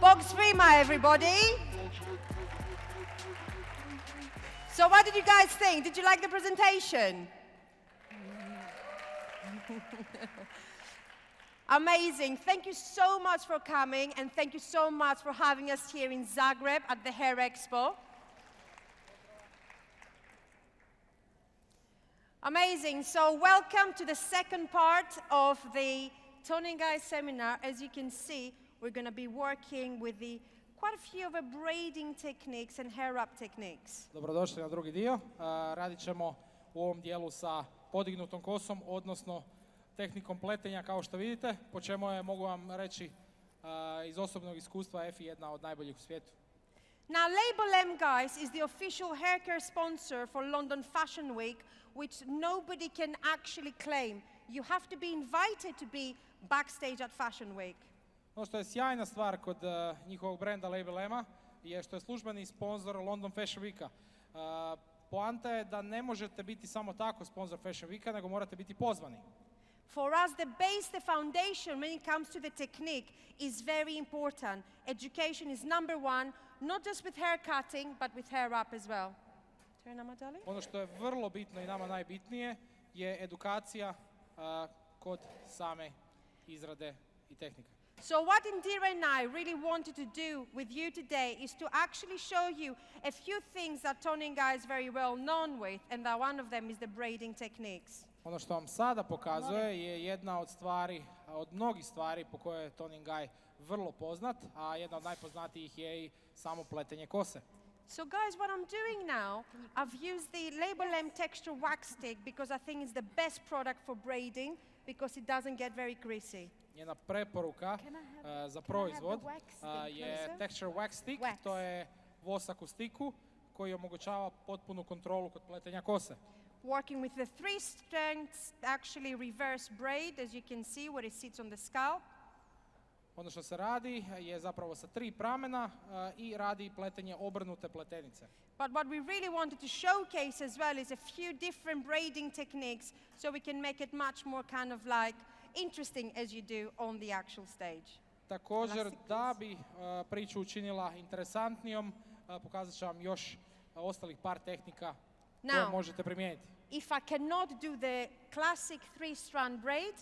Box prima, everybody. So what did you guys think? Did you like the presentation? Amazing. Thank you so much for coming, and thank you so much for having us here in Zagreb at the Hair Expo. Amazing. So welcome to the second part of the TONi&GUY seminar. As you can see, we're going to be working with quite a few of the braiding techniques and hair wrap techniques. Dobrodošli na drugi dio. Radit ćemo u ovom dijelu sa podignutom kosom, odnosno tehnikom pletenja, kao što vidite, po čemu je, mogu vam reći, iz osobnog iskustva EFI jedna od najboljih u svijetu. Now, label.m, guys, is the official hair care sponsor for London Fashion Week, which nobody can actually claim. You have to be invited to be backstage at Fashion Week. Ono što je sjajna stvar kod njihovog brenda label.m je što je službeni sponzor London Fashion Weeka. Poanta je da ne možete biti samo tako sponzor Fashion Weeka, nego morate biti pozvani. For us, the base, the foundation, when it comes to the technique, is very important. Education is number one, not just with hair cutting, but with hair wrap as well. Ono što je vrlo bitno i nama najbitnije je edukacija kod same izrade i tehnike. So what Indira and I really wanted to do with you today is to actually show you a few things that TONi&GUY is very well known with, and that one of them is the braiding techniques. Ono što vam sada pokazuje je jedna od stvari, od mnogih stvari po kojoj je TONi&GUY vrlo poznat, a jedna od najpoznatijih je i samo pletenje kose. So guys, what I'm doing now, I've used the label.m texture wax stick because I think it's the best product for braiding because it doesn't get very greasy. Njena preporuka za proizvod je texture wax stick, to je vosak u stiku koji omogućava potpunu kontrolu kod pletenja kose. Working with the 3 strands, actually reverse braid, as you can see where it sits on the scalp. Ono što se radi je zapravo sa 3 pramena i radi pletenje obrnute pletenice. But what we really wanted to showcase as well is a few different braiding techniques so we can make it much more kind of like interesting as you do on the actual stage. Također, da bi priču učinila interesantnijom, pokazat ću vam još ostalih par tehnika koje možete primijeniti. If I cannot do the classic 3-strand braid,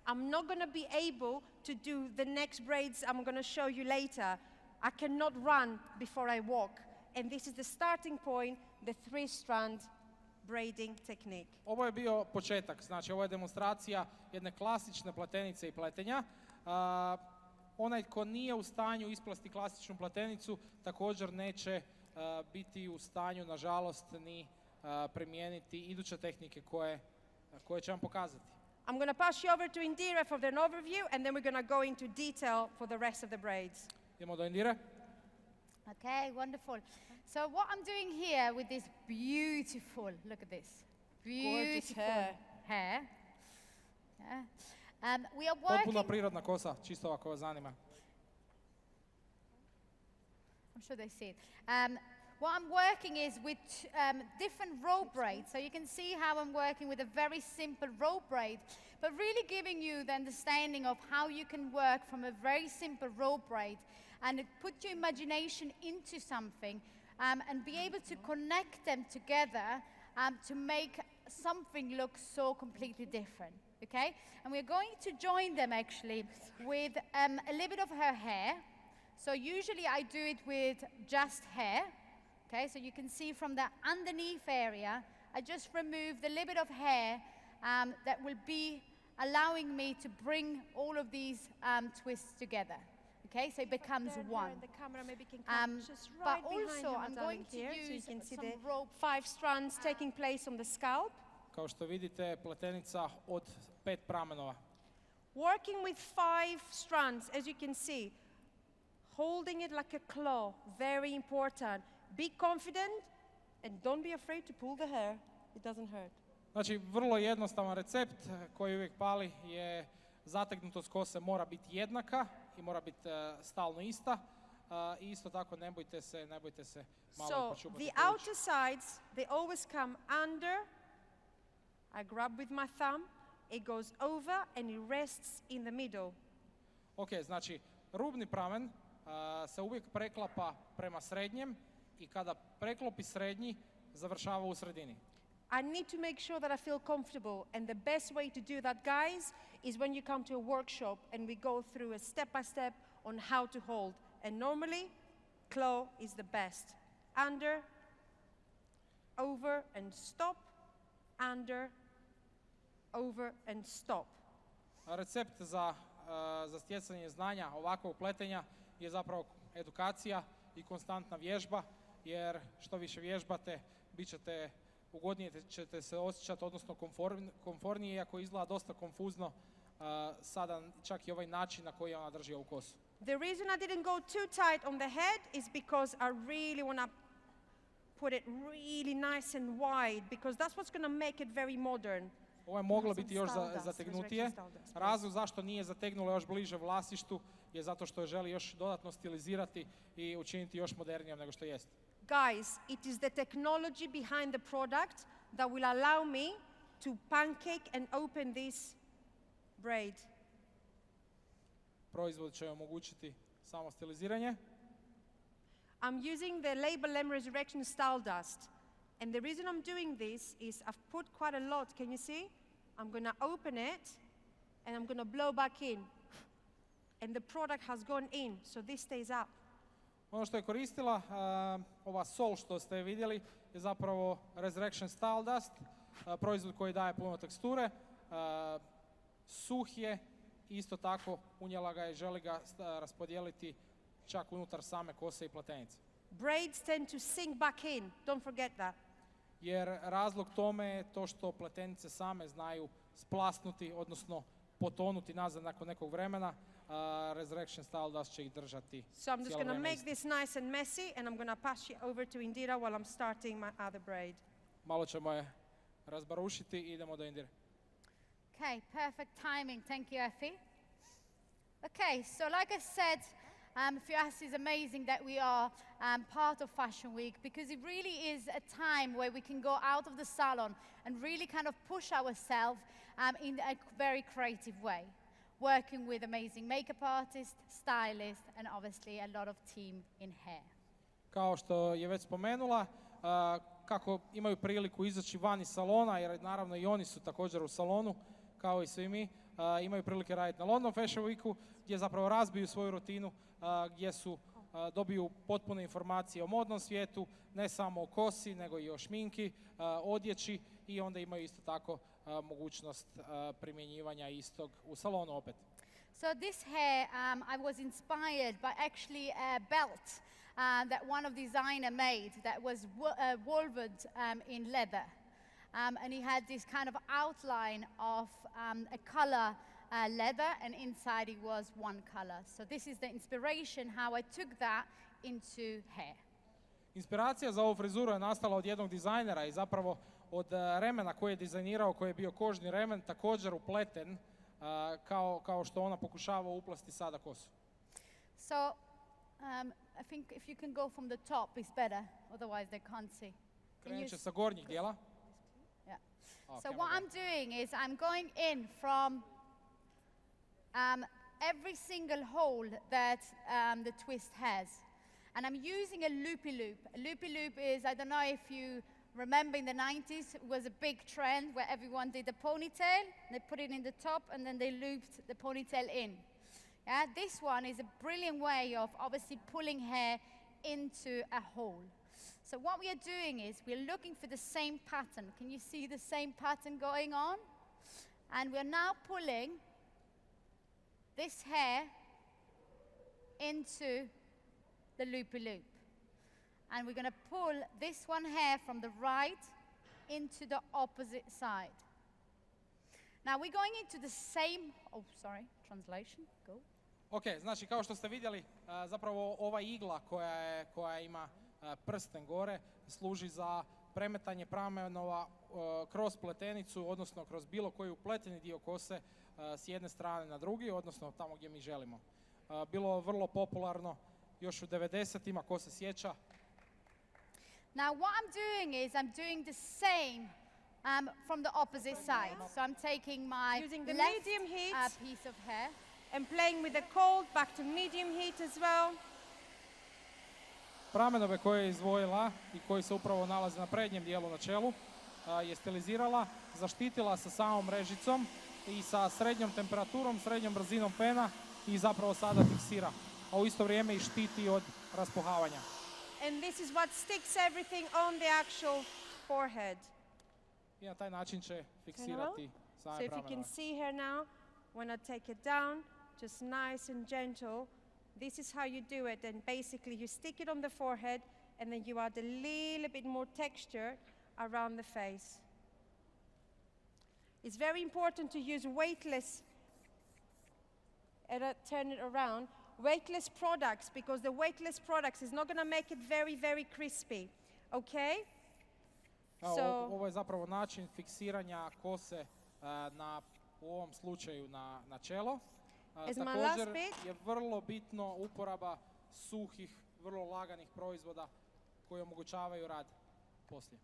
I'm not going to be able to do the next braids I'm going to show you later. I cannot run before I walk. And this is the starting point, the 3-strand braiding technique. Ovo je bio početak, znači ovo je demonstracija jedne klasične pletenice i pletenja. Onaj tko nije u stanju isplesti klasičnu pletenicu također neće biti u stanju, nažalost, ni primijeniti iduće tehnike koje će vam pokazati. I'm going to pass you over to Indira for an overview, and then we're going to go into detail for the rest of the braids. Idemo do Indire. Okay, wonderful. So what I'm doing here with this beautiful, look at this, beautiful hair. Yeah. We are working. Potpuno prirodna kosa, čisto ako vas zanima. I'm sure they see it. What I'm working is with different rope braids. So you can see how I'm working with a very simple rope braid, but really giving you the understanding of how you can work from a very simple rope braid and put your imagination into something and be able to connect them together to make something look so completely different, okay? And we're going to join them actually with a little bit of her hair. So usually I do it with just hair. Okay, so you can see from the underneath area, I just removed a little bit of hair that will be allowing me to bring all of these twists together. Okay, so it becomes There, one. the camera maybe can come just But right behind also, you, I'm my going darling, to here, so you use can see some the rope. 5 strands taking place on the scalp. Kao što vidite, pletenica od 5 pramenova. Working with 5 strands, as you can see, holding it like a claw, very important. Be confident and don't be afraid to pull the hair. It doesn't hurt. Znači, vrlo jednostavan recept koji uvijek pali je zategnutost kose mora biti jednaka i mora biti stalno ista. I isto tako ne bojte se malo So počupati the pluć. outer sides, they always come under. I grab with my thumb. It goes over and it rests in the middle. Ok, znači, rubni pramen se uvijek preklapa prema srednjem i kada preklopi srednji, završava u sredini. I need to make sure that I feel comfortable, and the best way to do that, guys, is when you come to a workshop and we go through a step-by-step on how to hold. And normally, claw is the best. Under, over and stop, under, over and stop. Recept za stjecanje znanja ovakvog pletenja je zapravo edukacija i konstantna vježba, jer što više vježbate, bit ćete ugodnije ćete se osjećati, odnosno komfornije, iako izgleda dosta konfuzno sada čak i ovaj način na koji ona drži ovu kosu. The reason I didn't go too tight on the head is because I really want to put it really nice and wide, because that's what's going to make it very modern. Ovo je moglo Some biti još style dust, zategnutije. resurrection style dust, Razlog zašto nije zategnula još bliže vlasištu je zato što je želi još dodatno stilizirati i učiniti još modernijom nego što jest. Guys, it is the technology behind the product that will allow me to pancake and open this braid. Proizvod će omogućiti samo stiliziranje. I'm using the label.m resurrection style dust. And the reason I'm doing this is I've put quite a lot, can you see? I'm going to open it and I'm going to blow back in. And the product has gone in, so this stays up. Ono što je koristila, ova sol što ste vidjeli, je zapravo Resurrection Style Dust, proizvod koji daje puno teksture, suh je, isto tako unijela ga i želi ga raspodijeliti čak unutar same kose i pletenice. Braids tend to sink back in, don't forget that. Jer razlog tome je to što pletenice same znaju splasnuti, odnosno potonuti nazad nakon nekog vremena. Resurrection Style Dust će ih držati. So I'm just going to make this nice and messy, and I'm going to pass it over to Indira while I'm starting my other braid. Malo ćemo je razbarušiti i idemo do Indire. Okay, perfect timing. Thank you, Effie. Okay, so like I said, for us it's amazing that we are part of Fashion Week, because it really is a time where we can go out of the salon and really kind of push ourselves in a very creative way, working with amazing makeup artists, stylists, and obviously a lot of team in hair. Kao što je već spomenula, kako imaju priliku izaći van iz salona, jer naravno i oni su također u salonu, kao i svi mi, imaju prilike raditi na London Fashion Weeku, gdje zapravo razbiju svoju rutinu, gdje su dobiju potpune informacije o modnom svijetu, ne samo o kosi, nego i o šminki, odjeći, i onda imaju isto tako mogućnost primjenjivanja istog u salonu opet. So this hair, I was inspired by actually a belt that one of designer made that was woven in leather. And he had this kind of outline of a color leather, and inside it was one color. So this is the inspiration how I took that into hair. Inspiracija za ovu frizuru je nastala od jednog dizajnera i zapravo od remena koji je dizajnirao, koji je bio kožni remen, također upleten, kao što ona pokušava uplasti sada kosu. So I think if you can go from the top it's better, otherwise they can't see. Krenut će sa gornjih dijela. Yeah. Oh, So camera what go. I'm doing is I'm going in from every single hole that the twist has. And I'm using a loopy loop. A loopy loop is, I don't know if you remember in the 90s, it was a big trend where everyone did a ponytail, they put it in the top, and then they looped the ponytail in. Yeah, this one is a brilliant way of obviously pulling hair into a hole. So what we are doing is we're looking for the same pattern. Can you see the same pattern going on? And we're now pulling this hair into the loopy loop. And we're going to pull this one here from the right into the opposite side. Now we're going into the same, oh sorry, translation, go. Ok, znači kao što ste vidjeli, zapravo ova igla koja ima prsten gore služi za premetanje pramenova kroz pletenicu, odnosno kroz bilo koji upleteni dio kose s jedne strane na drugi, odnosno tamo gdje mi želimo. Bilo vrlo popularno još u 90-ima, ko se sjeća. Now what I'm doing is I'm doing the same from the opposite side. So I'm taking my Using the left medium heat. piece of hair. And playing with the cold, back to medium heat as well. Pramenove koje je izdvojila i koji se upravo nalaze na prednjem dijelu na čelu je stilizirala, zaštitila sa samom režicom i sa srednjom temperaturom, srednjom brzinom pena i zapravo sada fiksira, a u isto vrijeme i štiti od raspuhavanja. And this is what sticks everything on the actual forehead. I na taj način će fiksirati So same if you can pramenove. see here now, when I take it down, just nice and gentle, this is how you do it. And basically you stick it on the forehead and then you add a little bit more texture around the face. It's very important to use weightless, and I turn it around, weightless products, because the weightless products is not going to make it very, very crispy. Okay? Ovo je zapravo način fiksiranja kose u ovom slučaju na čelo. Također je vrlo bitno uporaba suhih, vrlo laganih proizvoda koji omogućavaju rad poslije.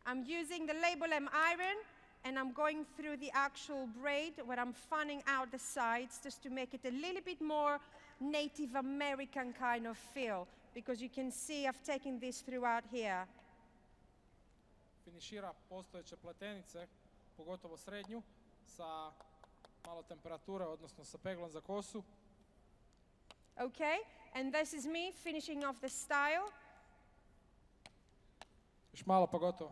I'm using the label.m iron and I'm going through the actual braid where I'm fanning out the sides just to make it a little bit more Native American kind of feel, because you can see I've taken this throughout here. Finišira postojeće pletenice, pogotovo srednju, sa malo temperature, odnosno sa peglom za kosu. Okay, and this is me finishing off the style. Još malo pa gotovo.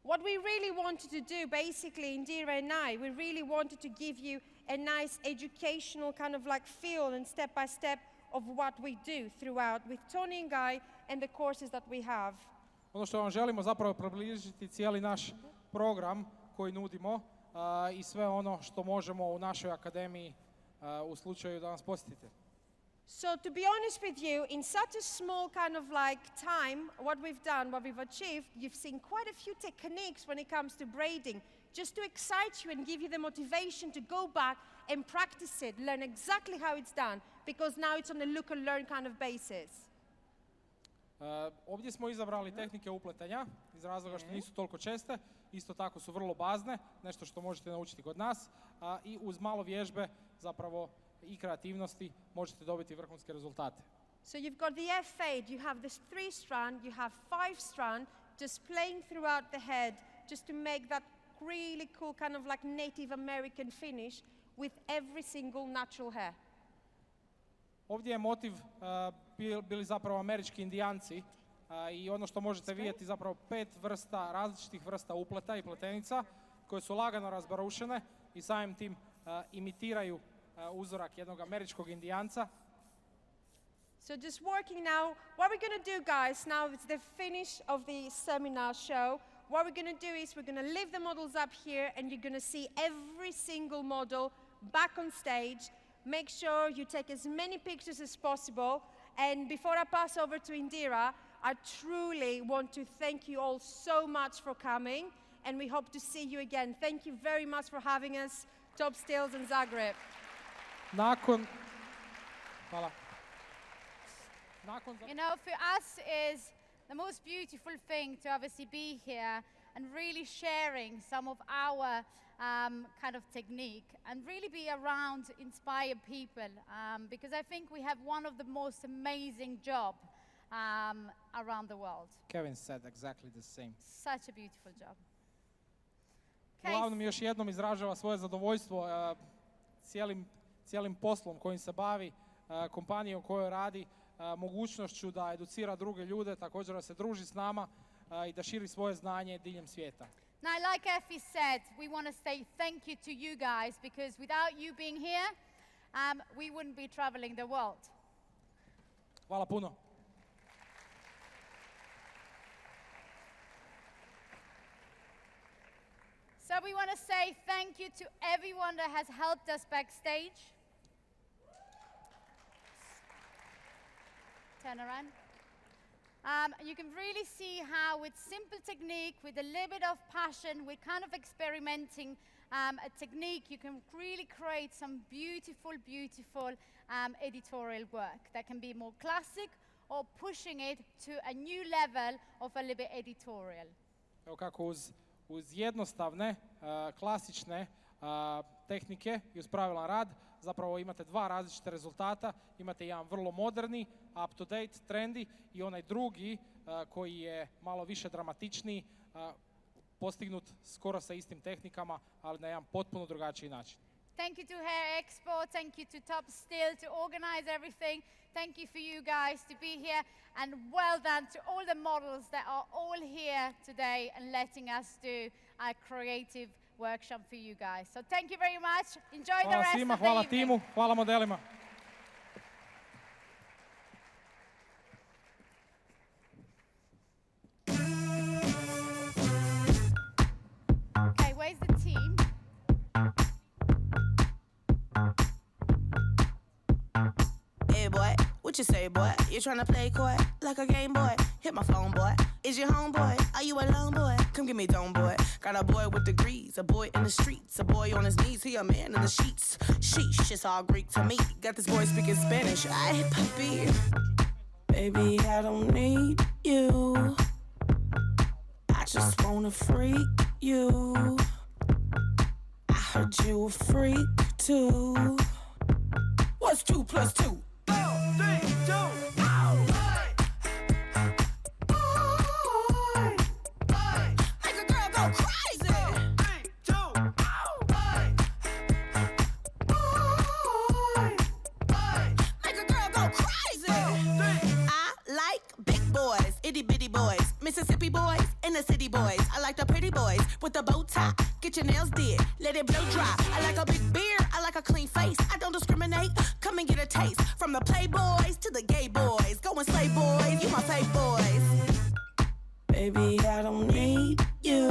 What we really wanted to do, basically, Indira and I, we really wanted to give you a nice educational kind of like feel and step by step of what we do throughout with TONi&GUY and the courses that we have. Ono što vam želimo zapravo približiti cijeli naš program koji nudimo i sve ono što možemo u našoj akademiji u slučaju da nas posjetite. So to be honest with you, in such a small kind of like time, what we've done, what we've achieved, you've seen quite a few techniques when it comes to braiding, just to excite you and give you the motivation to go back and practice it, learn exactly how it's done, because now it's on a look and learn kind of basis. Ovdje smo izabrali tehnike upletanja iz razloga što nisu toliko česte, isto tako su vrlo bazne, nešto što možete naučiti kod nas i uz malo vježbe zapravo i kreativnosti možete dobiti vrhunske rezultate. So you've got the F fade, you have this 3 strand, you have 5 strand, just playing throughout the head, just to make that really cool kind of like Native American finish with every single natural hair. Ovdje je motiv bili zapravo američki indijanci i ono što možete vidjeti zapravo 5 vrsta, različitih vrsta upleta i pletenica koje su lagano razbarušene i samim tim imitiraju uzorak jednog američkog indijanca. So just working now, what we're going to do, guys, now it's the finish of the seminar show. What we're going to do is we're going to lift the models up here and you're going to see every single model back on stage. Make sure you take as many pictures as possible. And before I pass over to Indira, I truly want to thank you all so much for coming, and we hope to see you again. Thank you very much for having us, TOPSTIL and ZAGREB. You know, for us is the most beautiful thing to obviously be here and really sharing some of our kind of technique and really be around inspire people because I think we have one of the most amazing job around the world. Kevin said exactly the same. Such a beautiful job. Uglavnom još jednom izražava svoje zadovoljstvo cijelim poslom kojim se bavi, kompanijom kojoj radi, mogućnošću da educira druge ljude, također da se druži s nama i da širi svoje znanje diljem svijeta. Now, like Effie said, we want to say thank you to you guys because without you being here, we wouldn't be traveling the world. Hvala puno. So we want to say thank you to everyone that has helped us backstage. Turn around. You can really see how with simple technique, with a little bit of passion, we're kind of experimenting a technique, you can really create some beautiful, beautiful editorial work that can be more classic or pushing it to a new level of a little bit editorial. Evo kako uz jednostavne, klasične tehnike i uz pravilan rad zapravo imate dva različita rezultata. Imate jedan vrlo moderni, up-to-date, trendy i onaj drugi koji je malo više dramatičniji, postignut skoro sa istim tehnikama, ali na jedan potpuno drugačiji način. Thank you to EXPO, thank you to TOPSTIL to organize everything. Thank you for you guys to be here, and well done to all the models that are all here today and letting us do a creative workshop for you guys. So thank you very much. Enjoy the Hvala rest svima, of the hvala evening. timu, hvala modelima. Okay, where's the team? Hey boy, what you say, boy? You tryna play coy like a game boy? Hit my phone, boy. Is your homeboy? Are you alone, boy? Come get me dome, boy. Got a boy with degrees, a boy in the streets, a boy on his knees, he a man in the sheets. Sheesh, it's all Greek to me. Got this boy speaking Spanish. Ay, papi. Baby, I don't need you. I just wanna freak you. I heard you a freak too. What's 2 plus 2? 4, 3, 2. Make a girl go crazy. 3, 2. Make a girl go crazy. I like big boys, itty bitty boys, Mississippi boys, and the city boys. I like the pretty boys with the bow tie. Get your nails did, let it blow dry. I like a big beard, I like a clean face. I don't discriminate, come and get a taste. From the playboys to the gay boys. Go and slay boys, you my fave boys. Baby, I don't need you.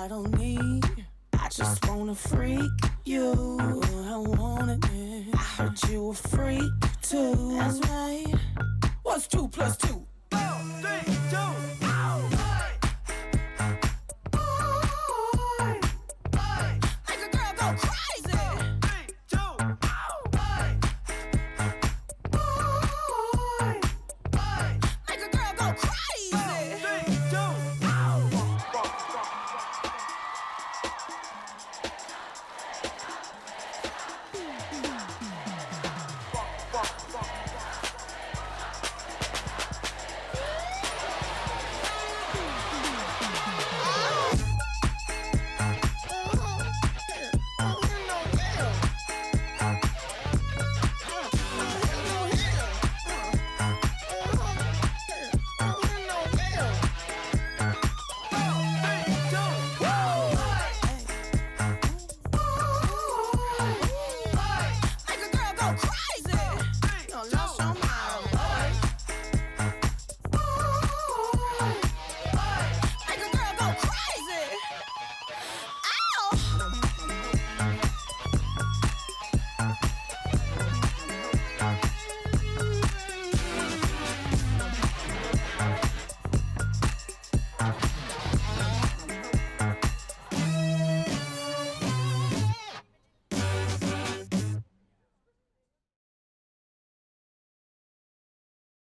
I don't need. I just wanna freak you. I want it. I heard you a freak too. That's right. What's 2 plus 2? 4, 3, 2. Make a girl go crazy. 3, 2. Make a girl go crazy. 3, 2. Make a girl go crazy.